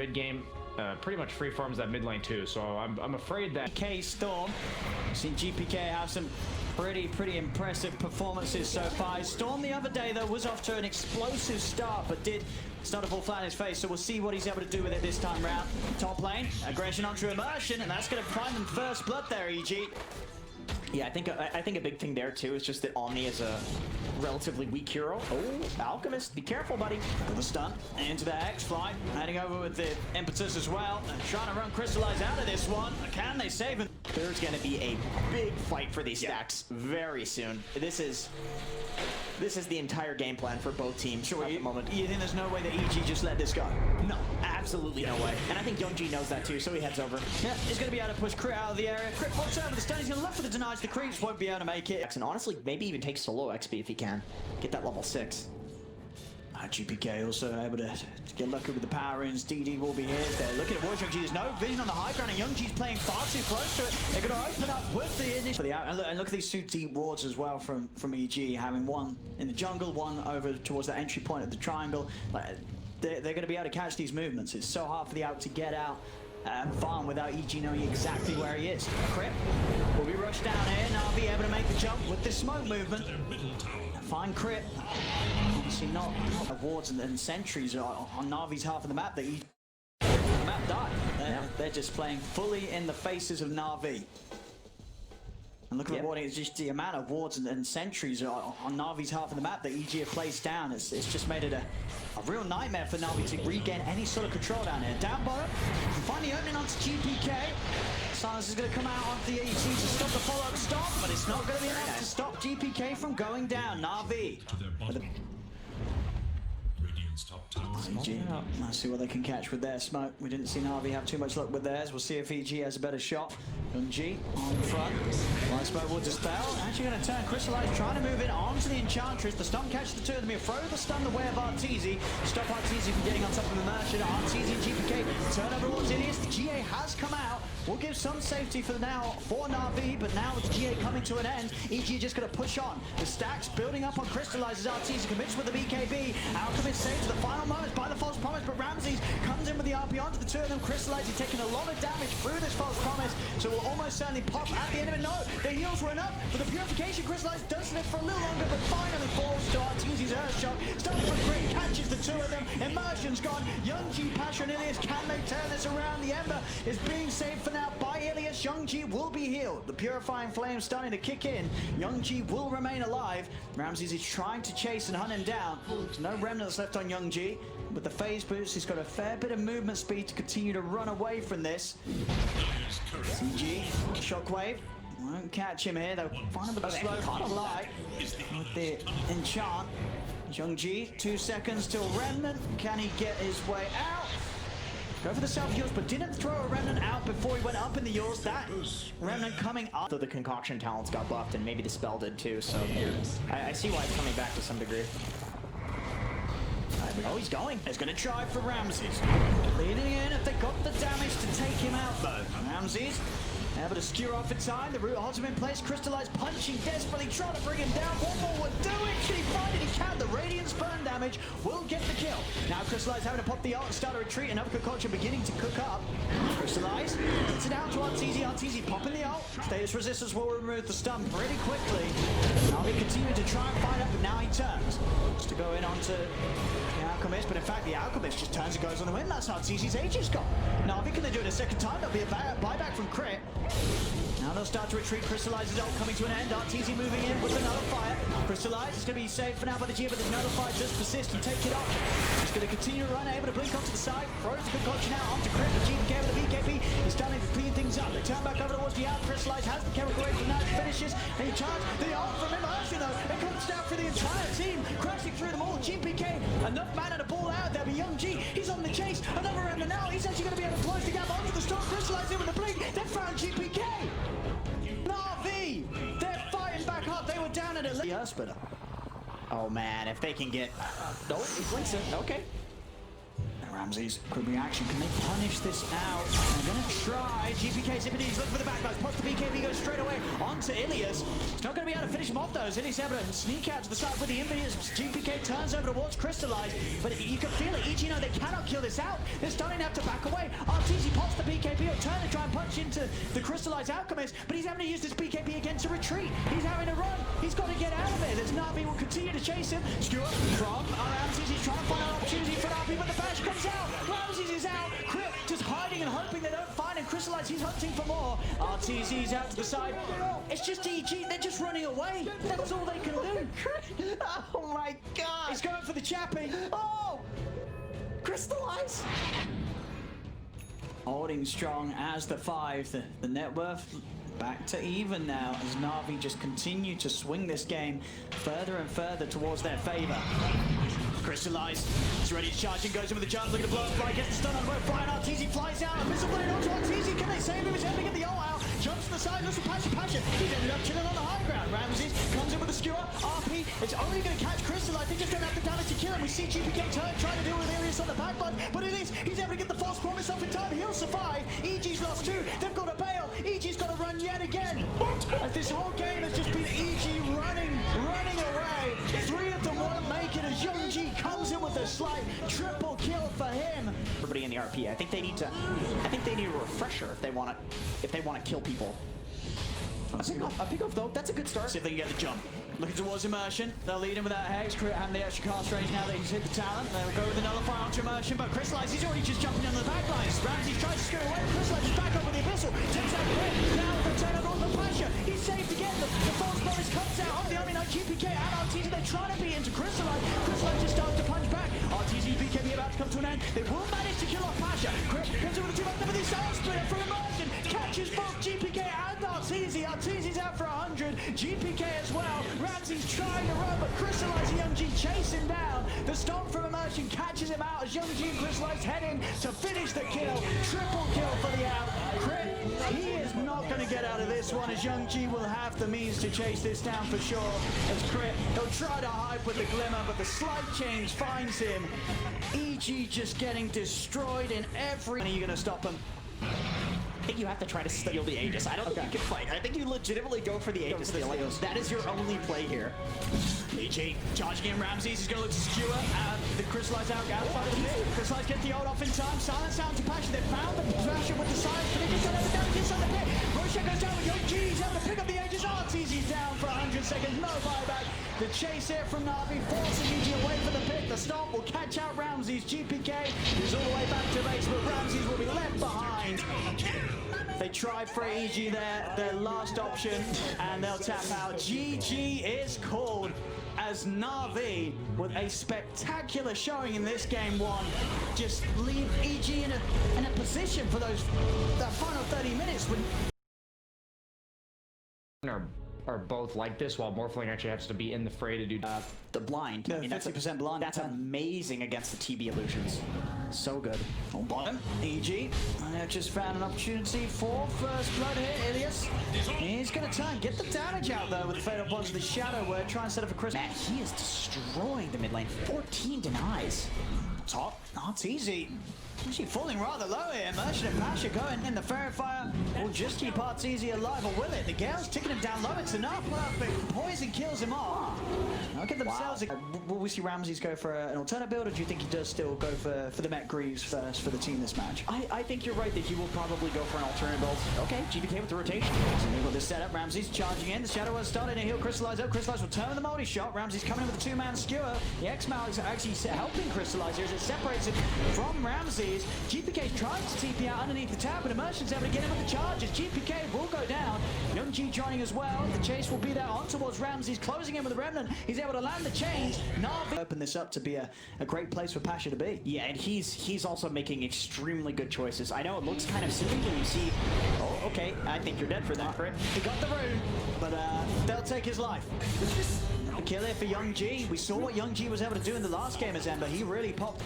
mid game pretty much free farms that mid lane too. So I'm afraid that Storm. I've seen GPK have some pretty impressive performances so far. Storm the other day though was off to an explosive start, but did start to fall flat in his face. So we'll see what he's able to do with it this time round. Top lane, aggression onto immersion, and that's going to find them first blood there. EG. Yeah, I think a big thing there too is just that Omni is a relatively weak hero. Oh, Alchemist, be careful, buddy. With the stun into the X-Fly, heading over with the impetus as well, and trying to run Crystallize out of this one. Can they save him? There's going to be a big fight for these stacks very soon. This is the entire game plan for both teams at the moment. You think there's no way that EG just let this go? No, absolutely no way. And I think Young G knows that too, so he heads over. Yeah, he's going to be able to push Crit out of the area. Crit pops over the stun. He's going to left for the denies. The creeps won't be able to make it. And honestly, maybe even take solo XP if he can. Get that level 6. GPK also able to get lucky with the power runes. DD will be here. They're looking at Young G. There's no vision on the high ground, and Young G's playing far too close to it. They're going to open up with the initial. And look at these two deep wards as well from EG, having one in the jungle, one over towards the entry point of the triangle. They're going to be able to catch these movements. It's so hard for the out to get out and farm without EG knowing exactly where he is. Crit will be rushed down here. NaVi able to make the jump with this smoke movement. Fine Crit. Obviously not wards and sentries on Navi's half of the map. The map died. They're just playing fully in the faces of NaVi. And look at the warding, it's just the amount of wards and sentries on Navi's half of the map that EG have placed down. It's just made it a real nightmare for NaVi to regain any sort of control down here. Down bottom, find the opening onto GPK. Silence is going to come out onto the AEC to stop the follow-up stop, but it's not going to be enough to stop GPK from going down. NaVi. Let's see what they can catch with their smoke. We didn't see NaVi have too much luck with theirs. We'll see if EG has a better shot. Young G on the front. Light smoke will dispel. Actually going to turn Crystallize, trying to move it onto the Enchantress. The stun catches the two of them. Throw the stun the way of Arteezy. Stop Arteezy from getting on top of Immersion. Arteezy and GPK turn over towards Ilias. The GA has come out. Will give some safety for now for NaVi, but now with the GA coming to an end, EG just going to push on. The stacks building up on Crystallize as Arteezy commits with the BKB. Alchemist saves the final moments by the false promise, but Ramses comes in with the RP onto the two of them. Crystallize is taking a lot of damage through this false promise, so will almost certainly pop at the end of it. No, the heals run up, but the purification Crystallize does live for a little longer, but finally falls to Arteezy's Earth Shock. Starting from Crit, catches the two of them. Immersion's gone. Young G, Pasha, and Ilias, can they turn this around? The Ember is being saved for now by Ilias. Young G will be healed. The purifying flame starting to kick in. Young G will remain alive. Ramses is trying to chase and hunt him down. There's no remnants left on Young G. With the phase boost, he's got a fair bit of movement speed to continue to run away from this. CG, Shockwave, won't catch him here. They'll find him with a slow fly with the enchant. Young G, 2 seconds till Remnant. Can he get his way out? Go for the self-heals, but didn't throw a Remnant out before he went up in the yours. That Remnant coming up. So the concoction talents got buffed, and maybe the spell did too, so I see why it's coming back to some degree. Oh, he's going. He's going to try for Ramses. Leading in if they got the damage to take him out, though. Ramses able to skewer off in time. The root holds him in place. Crystallize punching desperately, trying to bring him down. One more would do it. Can he find it? He can. The Radiant's burn damage will get the kill. Now Crystallize having to pop the ult and start a retreat. Another concoction beginning to cook up. Crystallize gets it out to Arteezy. Arteezy popping the ult. Status resistance will remove the stun pretty quickly. NaVi continue to try and find up, but now he turns. Just to go in onto the Alchemist, but in fact the Alchemist just turns and goes on the win. That's Arteezy's Aegis gone. NaVi, can they do it a second time? There'll be a buyback from Crit. Now they'll start to retreat. Crystallize's ult coming to an end. Arteezy moving in with another fire. Crystallize is going to be saved for now by the G, but the another fire does persist and take it off. Just going to continue to run, able to blink onto the side. Throws the concoction out onto Crit. The GPK with the BKB is starting to clean things up. They turn back over towards the out. Crystallize has the chemical ray from now. Finishes and he charges the ult from Immersion though. It comes down for the entire team, crashing through them all. GPK, enough mana to ball out there, but Young G, he's on the chase. Another Ember now. He's actually going to be able to close the gap onto the storm. Crystallize in with the blink. They found GPK. NaVi, they're fighting back up. They were down at a Oh man, if they can get... No, he blinks it. Okay. Ramses, quick reaction. Can they punish this out? They're going to try. GPK Zippity looking for the backbite. Pops the BKB, goes straight away onto Ilias. He's not going to be able to finish him off though. As Ilias able to sneak out to the side with the Infinite. GPK turns over towards Crystallize, but you can feel it. EG know they cannot kill this out. They're starting to have to back away. RTZ pops the BKB, he'll turn to try and punch into the Crystallize Alchemist, but he's having to use this BKB again to retreat. He's having to run. He's got to get out of it. As NaVi will continue to chase him. Stewart from Ramses. He's trying to find an opportunity for NaVi, but the bash comes out. Ramses is out. Crit just hiding and hoping they don't find him. Crystallize, he's hunting for more. RTZ's out to the side. It's just EG. They're just running away. That's all they can do. Oh my god! He's going for the chapping. Oh! Crystallize! Holding strong as the 5. The net worth back to even now as NaVi just continue to swing this game further and further towards their favor. Crystallize is ready to charge and goes in with the jump. Look at the blow fly, gets the stun on the boat. Flying RTZ flies out. A missile blade onto RTZ. Can they save him? He's having to get the ult out. Jumps to the side, looks for Pasha. He's ended up chilling on the high ground. Ramses comes in with the skewer. RP is only going to catch Crystallize. They just don't have the damage to kill him. We see GPK trying to deal with Ilias on the back line, but it is. He's able to get the false promise off in time. He'll survive. EG's lost 2. They've got to bail. EG's got to run yet again. As this whole game has just been EG running away. 3 of them won't make it as YungJi comes in with a slight triple kill for him. Everybody in the RP. I think they need a refresher if they want to kill people. A pick off though. That's a good start. See if they can get the jump. Looking towards Immersion. They'll lead him with that Hex. Crit and the extra cast range now that he's hit the talent. They'll go with the Nullify onto Immersion, but Crystallize, he's already just jumping on the back lines. Ramsey tries to scare away. Crystallize is back up with the Abyssal. Takes out Crit. Now the turn on the Pasha. He's saved again. The false promise comes out of the Army Knight. GPK and RTZ. They're trying to beat into Crystallize. Crystallize just starts to punch back. RTZ BKB about to come to an end. They will manage to kill off Pasha. Crit comes in with the 2 up with the Star Splitter for Immersion. Catches both GPK and RTZ. RTZ's out for 100. GPK as well. Ramsey's trying to run, but Crystallize and YungJi chase him down. The stomp from Immersion catches him out as YungJi and Crystallize head in to finish the kill. Triple kill for the out. Crit, he is not going to get out of this one as YungJi will have the means to chase this down for sure. As Crit, he'll try to hide with the glimmer, but the slight change finds him. EG just getting destroyed in every... Are you going to stop him? I think you have to try to steal the Aegis. I don't think you can fight. I think you legitimately go for the Aegis steal. That is your only play here. EG charging in Ramses. He's going to look to skewer the Crystallize out outside of the pit. Crystallize get the ult off in time. Silence out to Pasha. They found the Pasha with the silence, but they just don't have the damage inside the pit. Roshan goes down with YungJi. He's able to pick up the Aegis. RTZ's down for 100 seconds. No buyback. The chase here from NaVi forcing EG away from the pit. The stomp will catch out Ramses. GPK is all the way back to base, but Ramses will be left behind. They tried for EG there, their last option, and they'll tap out. GG is called as NaVi, with a spectacular showing in this game 1, just leave EG in a position for that final 30 minutes. Are both like this, while Morphling actually has to be in the fray to do the blind. No, I mean, 50% blind. That's amazing against the TB illusions. So good. On bottom, EG. And they've just found an opportunity for first blood here. Ilias. He's going to try and get the damage out though with the Fatal Bonds of the Shadow Word. Try and set up a Chris. Man, he is destroying the mid lane. 14 denies. Top. Not easy. Actually falling rather low here. Immersion and Pasha going in. The Fairy will just keep RTZ alive, or will it? The Gale's ticking him down low. It's enough. Perfect. Poison kills him off. They'll get themselves. Will we see Ramses go for an alternate build, or do you think he does still go for the Met Greaves first for the team this match? I think you're right that he will probably go for an alternate build. Okay, GPK with the rotation. So they've got this setup. Ramses charging in. The Shadow was starting to heal Crystallize up. Crystallize will turn with the multi-shot. Ramses coming in with a 2-man skewer. The X-Mal is actually helping Crystallize here as it separates him from Ramses. GPK trying to TP out underneath the tab, but Immersion's able to get him with the charges. GPK will go down. YungJi joining as well. The chase will be there on towards Ramses, closing in with the Remnant. He's able to land the chains. NaVi open this up to be a great place for Pasha to be. Yeah, and he's also making extremely good choices. I know it looks kind of silly when you see, oh, okay, I think you're dead for that, Crit. He got the rune, but they'll take his life. A kill here for YungJi. We saw what YungJi was able to do in the last game as Ember. He really popped.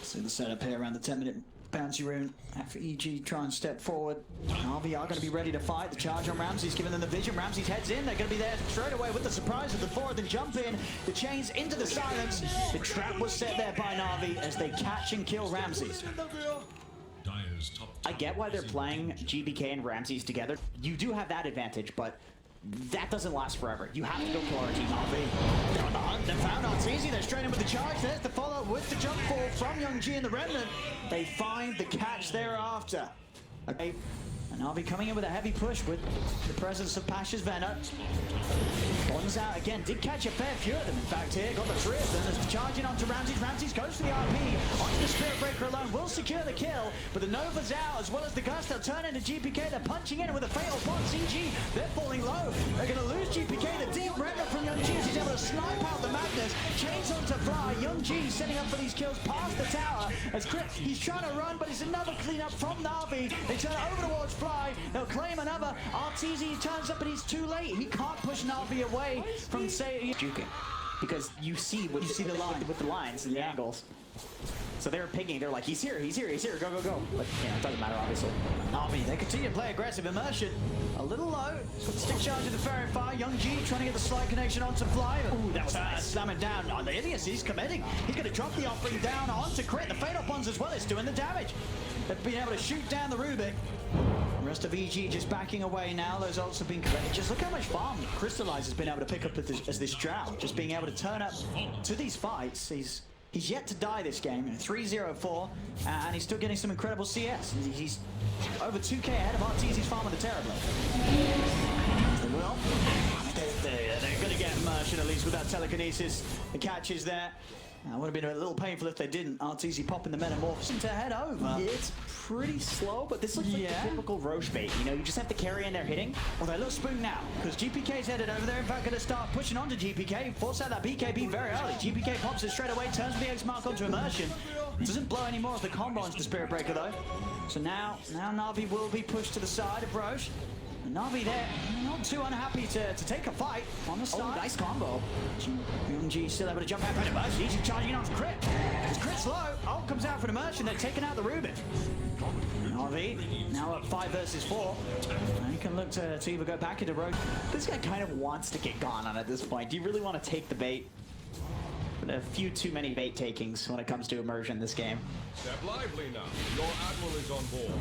See the setup here around the 10-minute bouncy rune. After EG try and step forward. NaVi are going to be ready to fight. The charge on Ramsey's giving them the vision. Ramsey's heads in. They're going to be there straight away with the surprise of the forward and jump in. The chains into the silence. The trap was set there by NaVi as they catch and kill Ramsey's. I get why they're playing GBK and Ramses together. You do have that advantage, but that doesn't last forever. You have to go for our team. They're on the hunt. They found Arteezy. They're straight in with the charge. There's the follow with the jump fall from Youngji and the Remnant. They find the catch thereafter. Okay. And NaVi coming in with a heavy push with the presence of Pasha's Venom. Bonds out again. Did catch a fair few of them, in fact, here. Got the three of them. As charging onto Ramses. Ramses goes for the RP. Onto the Spirit Breaker alone. Will secure the kill. But the Nova's out as well as the Gust. They'll turn into GPK. They're punching in with a fatal bond. CG, they're falling low. They're going to lose GPK. The deep Remnant from Youngji as he's able to snipe out the Madness. Chains onto Fly. Youngji setting up for these kills past the tower. As Crit, he's trying to run, but it's another cleanup from NaVi. They turn it over towards Fly. They'll claim another. Arteezy turns up, but he's too late. He can't push NaVi away from say juking, because you see what you see the line with the lines and the angles. So they're pinging. They're like, he's here, he's here, he's here. Go, go, go. But yeah, it doesn't matter, obviously. NaVi, they continue to play aggressive. Immersion a little low. Got the stick charge of the Fairy Fire. Youngji trying to get the slide connection onto Fly. Ooh, that was nice. Slam it down. On the Idiot, he's committing. He's going to drop the offering down onto Crit. The Fatal Bonds as well is doing the damage. They've been able to shoot down the Rubik. The rest of EG just backing away now. Those ults have been collected. Just look how much farm Crystallize has been able to pick up as this drought. Just being able to turn up to these fights. He's yet to die this game. 3-0-4, and he's still getting some incredible CS. He's over 2k ahead of Arteezy's farm with the Terrorblade. They will. They're going to get immersion at least with that telekinesis. The catch is there. It would have been a little painful if they didn't. Arteezy popping the Metamorphosis to head over. It's pretty slow, but this looks like the typical Roche bait. You know, you just have to carry in their hitting. Well, they look spooked now, because GPK's headed over there. In fact, going to start pushing onto GPK. Force out that BKB very early. GPK pops it straight away, turns the X mark onto immersion. Doesn't blow any more of the combo onto the Spirit Breaker, though. So now NaVi will be pushed to the side of Roche. NaVi there, not too unhappy to take a fight on the side. Oh, nice combo. Youngji still able to jump out for an immersion. He's charging on to Crit. As Crit's low, ult comes out for an immersion. They're taking out the Rubik. NaVi now up 5 versus 4. And he can look to either go back into Rogue. This guy kind of wants to get gone on at this point. Do you really want to take the bait? But a few too many bait takings when it comes to immersion this game. Step lively now. Your admiral is on board.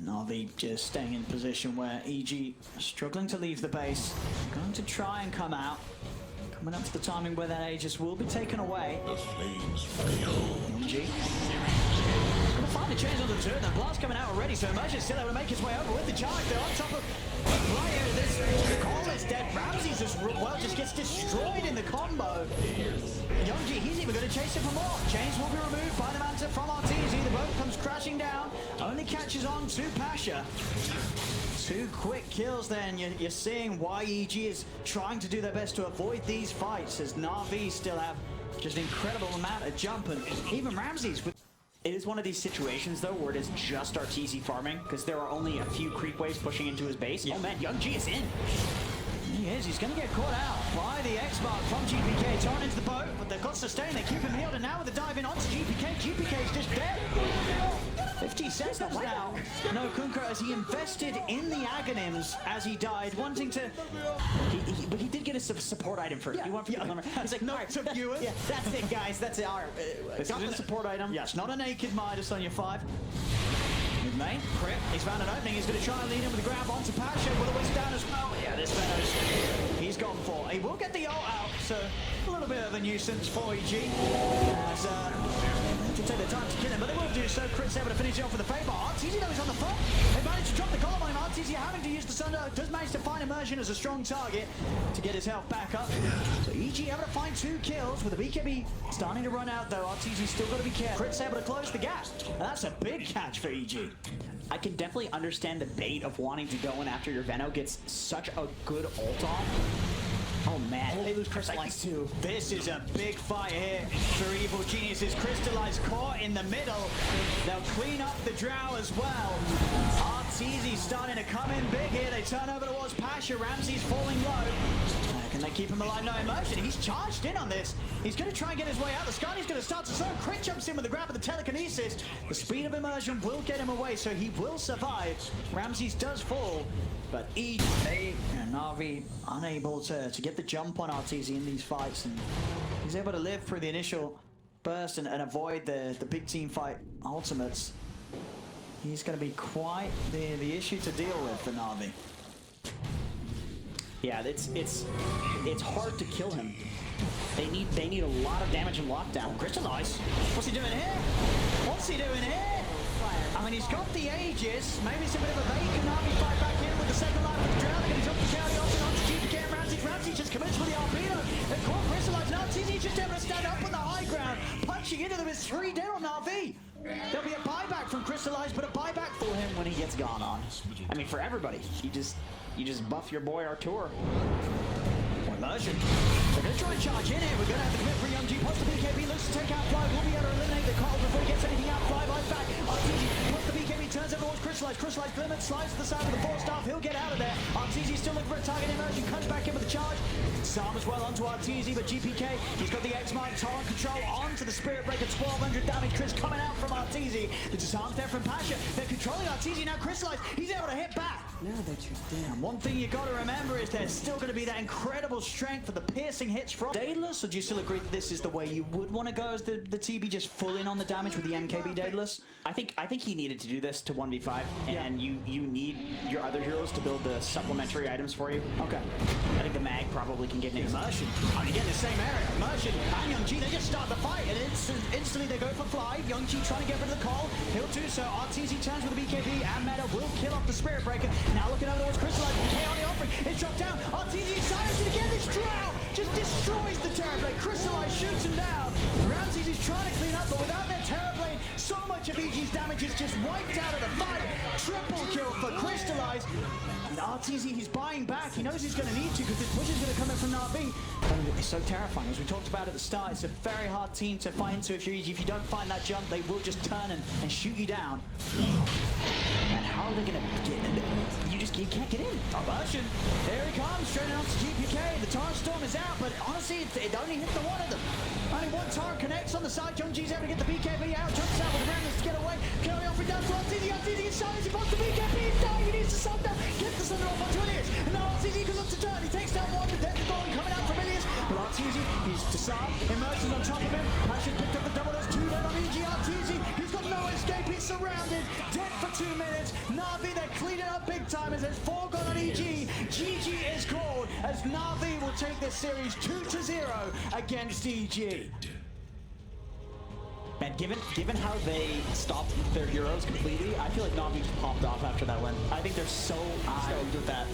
NaVi just staying in position where EG struggling to leave the base. Going to try and come out. Coming up to the timing where that Aegis will be taken away. Youngji. Gonna find the chains on the turn. The blast coming out already, so Immersion's still able to make his way over with the charge. They're on top of Ryu. This call is dead. Ramses as well just gets destroyed in the combo. Youngji, he's even going to chase it for more. Chains will be removed by the Manta from Arteezy. The boat comes crashing down. Only catches on to Pasha. 2 quick kills then. You're seeing why EG is trying to do their best to avoid these fights, as NaVi still have just an incredible amount of jump, and even Ramses with. It is one of these situations, though, where it is just Arteezy farming, because there are only a few creep waves pushing into his base. Yeah. Oh man, Youngji is in. He is. He's going to get caught out by the X-Mark from GPK. Torn into the boat, but they've got sustain. They keep him healed, and now with the dive in onto GPK. GPK is just dead. 50 seconds now. No, Kunkra, as he invested in the Aghanims as he died, wanting to. But he did get a support item first. Yeah, he went for the number. He's like, no, right, to viewers. Yeah, that's it, guys. That's it. Got the support item. Yes, not a naked Midas on your 5. Mid main, Crit, he's found an opening. He's going to try and lead him with the grab onto Pasha. Will the whisk down as well? Yeah, this Venom's he's gone for. He will get the ult out, so a little bit of a nuisance for EG. As to take the time to kill him, but they will do so. Crit's able to finish it off with the favor. Arteezy though is on the front. They managed to drop the column on him. Arteezy having to use the Sunder. Does manage to find Immersion as a strong target to get his health back up. So EG able to find 2 kills with the BKB starting to run out though. Arteezy's still got to be careful. Crit's able to close the gap. And that's a big catch for EG. I can definitely understand the bait of wanting to go in after your Veno gets such a good ult on. Oh man, they lose Crystallize too. This is a big fight here for Evil Geniuses. Crystallize caught in the middle. They'll clean up the drow as well. Arteezy starting to come in big here. They turn over towards Pasha. Ramsey's falling low. Can they keep him alive? No emotion. He's charged in on this. He's going to try and get his way out. The Scotty's going to start to slow. Crit jumps in with the grab of the telekinesis. The speed of immersion will get him away, so he will survive. Ramses does fall, but EJ and NaVi unable to get the jump on RTZ in these fights, and he's able to live through the initial burst and avoid the big team fight ultimates. He's going to be quite the issue to deal with for NaVi. Yeah, it's hard to kill him. They need a lot of damage and lockdown. Crystallize. What's he doing here? What's he doing here? I mean, he's got the Aegis. Maybe it's a bit of a bait. Can NaVi fight back in with the second line of the drown? They're going to jump the County also onto GPK and Ramsey. Ramsey just commits with the Albedo. They caught Crystallize. Now TZ's just able to stand up on the high ground. Punching into them is 3 down on NaVi. There'll be a buyback from Crystallize, but a buyback for him when he gets gone on. I mean, for everybody, you just buff your boy Artur. Immersion. They're going to try and charge in here. We're going to have the commit for Young G. Post the BKB, looks to take out Fly. We'll be able to eliminate the call before he gets anything out. Fly right back. RTZ puts the BKB, turns over towards Crystallize. Crystallize limit, slides to the side of the 4-staff. He'll get out of there. RTZ still looking for a target. Immersion comes back in with the charge. Disarm as well onto RTZ, but GPK, he's got the X-Mind, Torrent control onto the Spirit Breaker. 1200 damage. Chris coming out from RTZ. The disarm's there from Pasha. They're controlling RTZ now. Crystallize, he's able to hit back. Now they're too And one thing you got to remember is there's still going to be that incredible strength for the piercing hits from Daedalus, or do you still agree that this is the way you would want to go as the TB, just full in on the damage with the MKB Daedalus? I think he needed to do this to 1v5, and you need your other heroes to build the supplementary items for you. Okay. I think the mag probably can get an Immersion. And again, the same area. Immersion and Young G, they just start the fight, and instantly they go for Fly. Young G trying to get rid of the call. He'll do so. RTZ turns with the BKB, and Meta will kill off the Spirit Breaker. Now looking over towards Crystallize. K on the offering. It's dropped down. RTZ silenced it again. This drown just destroys the Terrorblade. Crystallize shoots him down. Ramses is trying to clean up, but without that Terrorblade, so much of EG's damage is just wiped out of the fight. Triple kill for Crystallize. And RTZ, he's buying back. He knows he's going to need to because this push is going to come in from NaVi. It's so terrifying. As we talked about at the start, it's a very hard team to fight into if you're EG. If you don't find that jump, they will just turn and shoot you down. And how are they going to get in? You can't get in. Immersion. There he comes, straight on to GPK. The Torrent Storm is out, but honestly, it only hit the one of them. Only one Torrent connects on the side. Young G's able to get the BKB out. Jumps out with the Ramblers to get away. Carry off down to RTZ. RTZ gets silenced. He wants the BKB. He's dying. He needs to sub down. Get the Thunder off onto Ilias. And now RTZ goes up to turn. He takes down one. The death thorn coming out from Ilias. But RTZ, he's disarmed. Immersion's on top of him. Passion picked up the double. There's 2 dead on EG. RTZ, he's got no escape. He's surrounded. Dead for 2 minutes. NaVi, they're cleaning up big time as there's 4 gone on EG. GG is called as NaVi will take this series 2-0 against EG. Man, given how they stopped their heroes completely, I feel like NaVi just popped off after that win. I think they're so stoked with that.